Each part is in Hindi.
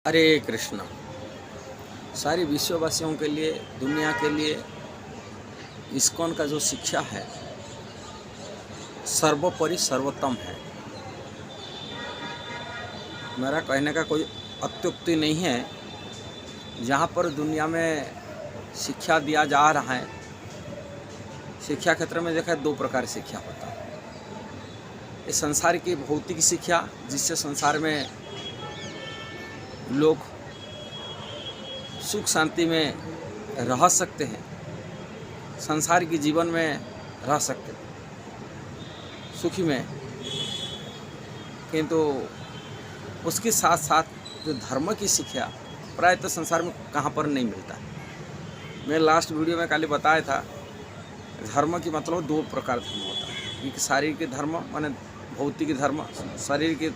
हरे कृष्ण। सारी विश्ववासियों के लिए, दुनिया के लिए इस्कॉन का जो शिक्षा है सर्वोपरि सर्वोत्तम है। मेरा कहने का कोई अत्युक्ति नहीं है। जहाँ पर दुनिया में शिक्षा दिया जा रहा है, शिक्षा क्षेत्र में देखा दो प्रकार की शिक्षा होता है। ये संसार की भौतिक शिक्षा, जिससे संसार में लोग सुख शांति में रह सकते हैं, संसार के जीवन में रह सकते हैं सुखी में, किंतु उसके साथ साथ जो धर्म की शिक्षा प्रायतः संसार में कहाँ पर नहीं मिलता। मैं लास्ट वीडियो में कल बताया था, धर्म की मतलब दो प्रकार धर्म होता है। एक शारीरिक धर्म माने भौतिक धर्म, शरीर के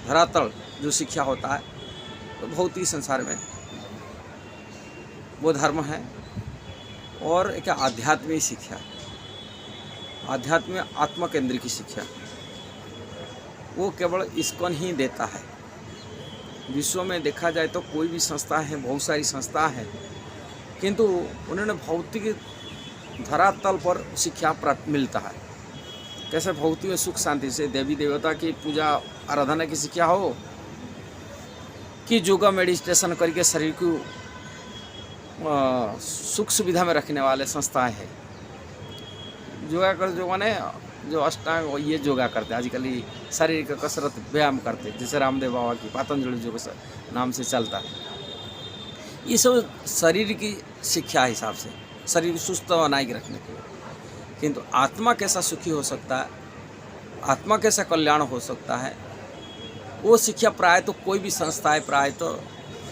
धरातल जो शिक्षा होता है तो भौतिक संसार में वो धर्म है। और एक आध्यात्मिक शिक्षा, आध्यात्मिक आत्मा केंद्र की शिक्षा, वो केवल इस्कॉन ही देता है। विश्व में देखा जाए तो कोई भी संस्था है, बहुत सारी संस्था है, किंतु उन्होंने भौतिक धरातल पर शिक्षा प्राप्त मिलता है। कैसे भौतिक में सुख शांति से देवी देवता की पूजा आराधना की शिक्षा हो, कि योगा मेडिटेशन करके शरीर को सुख सुविधा में रखने वाले संस्थाएं हैं। योगा कर जो माने जो अष्टांग ये योगा करते हैं, आजकल शरीर का कसरत व्यायाम करते हैं, जैसे रामदेव बाबा की पतंजलि योग नाम से चलता है। ये सब शरीर की शिक्षा हिसाब से शरीर सुस्त बनाए रखने के लिए, किंतु आत्मा कैसा सुखी हो सकता है, आत्मा कैसा कल्याण हो सकता है, वो शिक्षा प्राय तो कोई भी संस्था है प्राय तो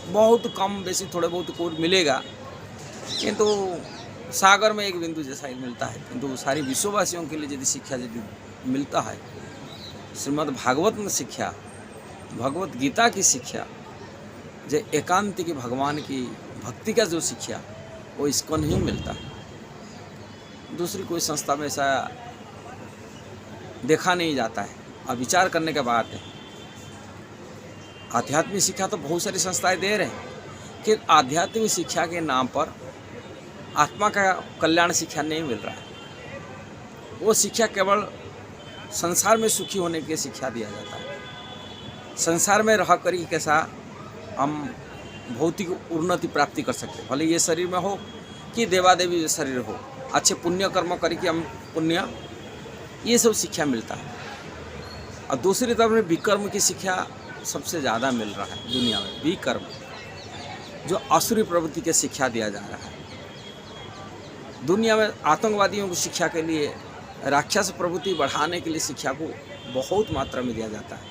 बहुत कम बेसी थोड़े बहुत को मिलेगा, किंतु सागर में एक बिंदु जैसा ही मिलता है। किंतु सारी विश्ववासियों के लिए यदि शिक्षा यदि मिलता है, श्रीमद् भागवत में शिक्षा, भगवत गीता की शिक्षा, जो एकांत की भगवान की भक्ति का जो शिक्षा, वो इसको नहीं मिलता है। दूसरी कोई संस्था में ऐसा देखा नहीं जाता है। अब विचार करने के बाद है, आध्यात्मिक शिक्षा तो बहुत सारी संस्थाएं दे रहे हैं, कि आध्यात्मिक शिक्षा के नाम पर आत्मा का कल्याण शिक्षा नहीं मिल रहा है। वो शिक्षा केवल संसार में सुखी होने की शिक्षा दिया जाता है। संसार में रह कर ही कैसा हम भौतिक उन्नति प्राप्ति कर सकते हैं, भले ये शरीर में हो कि देवादेवी शरीर हो, अच्छे पुण्य कर्म करके हम पुण्य, ये सब शिक्षा मिलता है। और दूसरी तरफ में विकर्म की शिक्षा सबसे ज़्यादा मिल रहा है दुनिया में। विकर्म जो असुरी प्रवृत्ति की शिक्षा दिया जा रहा है दुनिया में। आतंकवादियों की शिक्षा के लिए, राक्षस प्रवृत्ति बढ़ाने के लिए शिक्षा को बहुत मात्रा में दिया जाता है।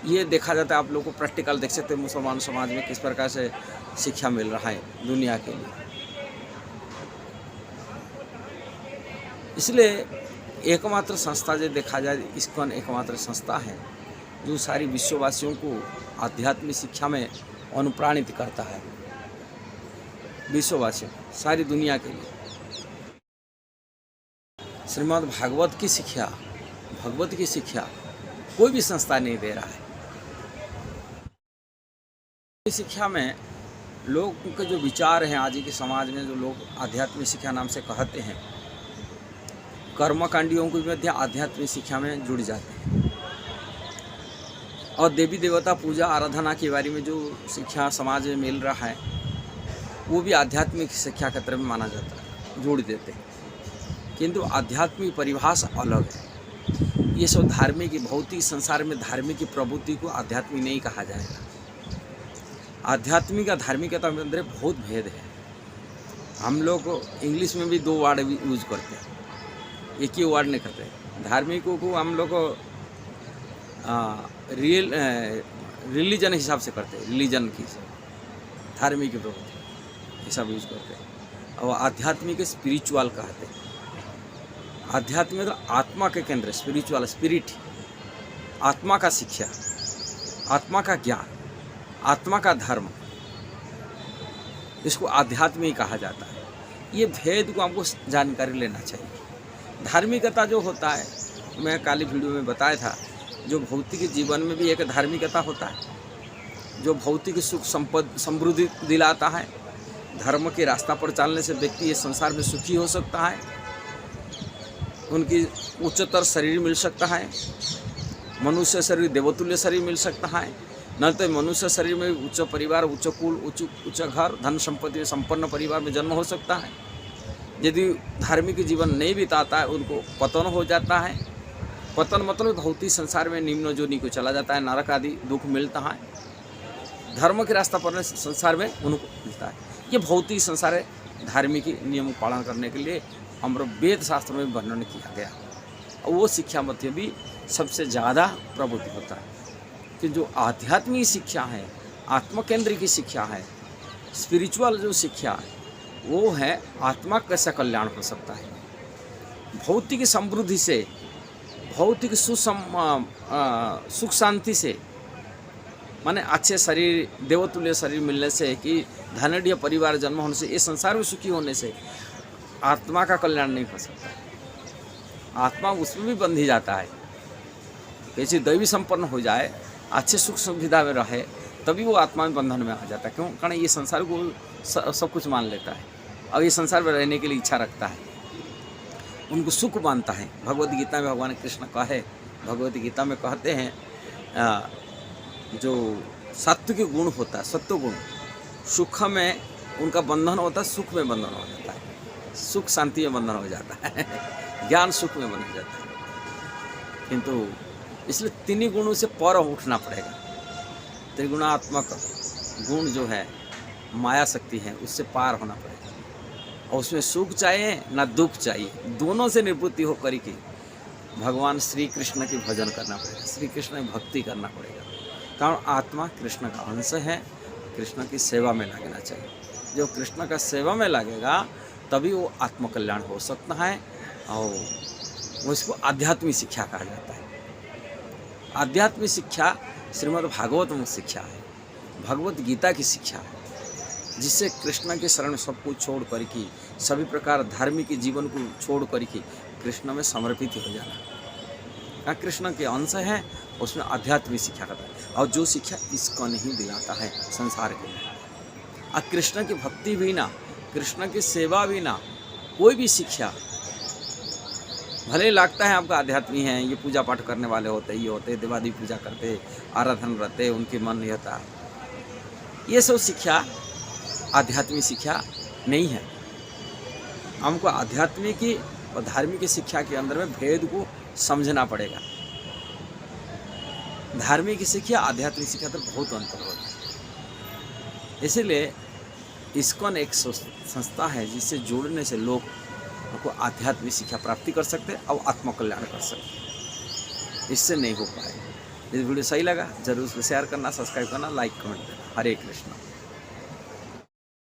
ये देखा जाता है, आप लोग को प्रैक्टिकल देख सकते हैं मुसलमान समाज में किस प्रकार से शिक्षा मिल रहा है दुनिया के लिए। इसलिए एकमात्र संस्था जो देखा जाए, इस्कॉन एकमात्र संस्था है जो सारी विश्ववासियों को आध्यात्मिक शिक्षा में अनुप्राणित करता है। विश्ववासियों, सारी दुनिया के लिए श्रीमद् भागवत की शिक्षा, भगवत की शिक्षा कोई भी संस्था नहीं दे रहा है। इस शिक्षा में लोग के जो विचार हैं आज के समाज में, जो लोग आध्यात्मिक शिक्षा नाम से कहते हैं, कर्मकांडियों को भी आध्यात्मिक शिक्षा में जुड़ जाते हैं। और देवी देवता पूजा आराधना के बारे में जो शिक्षा समाज में मिल रहा है, वो भी आध्यात्मिक शिक्षा क्षेत्र में माना जाता है, जोड़ देते हैं। किंतु आध्यात्मिक परिभाषा अलग है। ये सब धार्मिक, भौतिक संसार में धार्मिक की प्रवृत्ति को आध्यात्मिक नहीं कहा जाएगा। आध्यात्मिक और धार्मिकता में अंदर बहुत भेद है। हम लोग इंग्लिश में भी दो वर्ड यूज करते हैं, एक ही वर्ड नहीं करते। धार्मिकों को हम लोग रिलीजन हिसाब से करते हैं, रिलीजन की धार्मिक प्रवृत्ति हिसाब यूज करते हैं। और आध्यात्मिक स्पिरिचुअल कहते हैं। आध्यात्मिक आत्मा के केंद्र, स्पिरिचुअल स्पिरिट, आत्मा का शिक्षा, आत्मा का ज्ञान, आत्मा का धर्म, इसको आध्यात्मिक कहा जाता है। ये भेद को हमको जानकारी लेना चाहिए। धार्मिकता जो होता है, मैं काली वीडियो में बताया था जो भौतिक जीवन में भी एक धार्मिकता होता है, जो भौतिक सुख समृद्धि दिलाता है। धर्म के रास्ता पर चलने से व्यक्ति इस संसार में सुखी हो सकता है, उनकी उच्चतर शरीर मिल सकता है, मनुष्य शरीर देवतुल्य शरीर मिल सकता है। न तो मनुष्य शरीर में उच्च परिवार, उच्च कुल, उच्च घर, धन संपत्ति संपन्न परिवार में जन्म हो सकता है। यदि धार्मिक जीवन नहीं बिताता है, उनको पतन हो जाता है। पतन मतलब भौतिक संसार में निम्न जोनि को चला जाता है, नरक आदि दुख मिलता है। धर्म के रास्ता पर संसार में उनको मिलता है। ये भौतिक संसार है। धार्मिक नियम पालन करने के लिए हमारे वेद शास्त्र में वर्णन किया गया, और वो शिक्षा मध्य भी सबसे ज़्यादा प्रबुद्ध होता है कि जो आध्यात्मिक शिक्षा है, आत्मकेंद्र की शिक्षा है, स्पिरिचुअल जो शिक्षा है, वो है आत्मा कैसा कल्याण हो सकता है। भौतिक समृद्धि से, भौतिक सुख शांति से, माने अच्छे शरीर, देवतुल्य शरीर मिलने से, कि धनाढ़ परिवार जन्म होने से, इस संसार में सुखी होने से आत्मा का कल्याण नहीं हो सकता। आत्मा उसमें भी बंधी जाता है। कैसे दैवी संपन्न हो जाए, अच्छे सुख सुविधा में रहे, तभी वो आत्मा में बंधन में आ जाता है। क्यों? कारण ये संसार को सब कुछ मान लेता है और ये संसार में रहने के लिए इच्छा रखता है, उनको सुख मानता है। भगवद गीता में भगवान कृष्ण कहे, भगवद गीता में कहते हैं, जो सात्विक गुण होता है, सत्व गुण, सुख में उनका बंधन होता है, सुख में बंधन हो जाता है, सुख शांति में बंधन हो जाता है, ज्ञान सुख में बंधन हो जाता है। किंतु इसलिए तीनों गुणों से पर उठना पड़ेगा। त्रिगुणात्मक गुण जो है, माया शक्ति है, उससे पार होना पड़ेगा। और उसमें सुख चाहिए ना दुख चाहिए, दोनों से निवृत्ति हो करके भगवान श्री कृष्ण की भजन करना पड़ेगा, श्री कृष्ण की भक्ति करना पड़ेगा। कारण आत्मा कृष्ण का अंश है, कृष्ण की सेवा में लगना चाहिए। जो कृष्ण का सेवा में लगेगा तभी वो आत्मकल्याण हो सकता है, और उसको आध्यात्मिक शिक्षा कहा जाता है। आध्यात्मिक शिक्षा श्रीमद् भागवत में शिक्षा है, भगवत गीता की शिक्षा है, जिससे कृष्ण के शरण सब कुछ छोड़ करके, सभी प्रकार धार्मिक जीवन को छोड़ करके कृष्ण में समर्पित हो जाना। कृष्ण के अंश है, उसमें आध्यात्मिक शिक्षा करता है। और जो शिक्षा इसको नहीं दिलाता है संसार के लिए, और कृष्ण की भक्ति भी ना, कृष्ण की सेवा भी ना, कोई भी शिक्षा, भले लगता है आपका आध्यात्मिक है, ये पूजा पाठ करने वाले होते, ये होते, देवादी पूजा करते, आराधन रहते, उनके मन नहीं होता, ये सब शिक्षा आध्यात्मिक शिक्षा नहीं है। हमको आध्यात्मिक और धार्मिक शिक्षा के अंदर में भेद को समझना पड़ेगा। धार्मिक शिक्षा आध्यात्मिक शिक्षा तो बहुत अंतर होता है। इसलिए इस्कॉन एक संस्था है जिससे जोड़ने से लोग को आध्यात्मिक शिक्षा प्राप्ति कर सकते हैं और आत्मकल्याण कर सकते। इससे नहीं हो पाएगा। यदि वीडियो सही लगा जरूर उसको शेयर करना, सब्सक्राइब करना, लाइक कमेंट करना। हरे कृष्ण।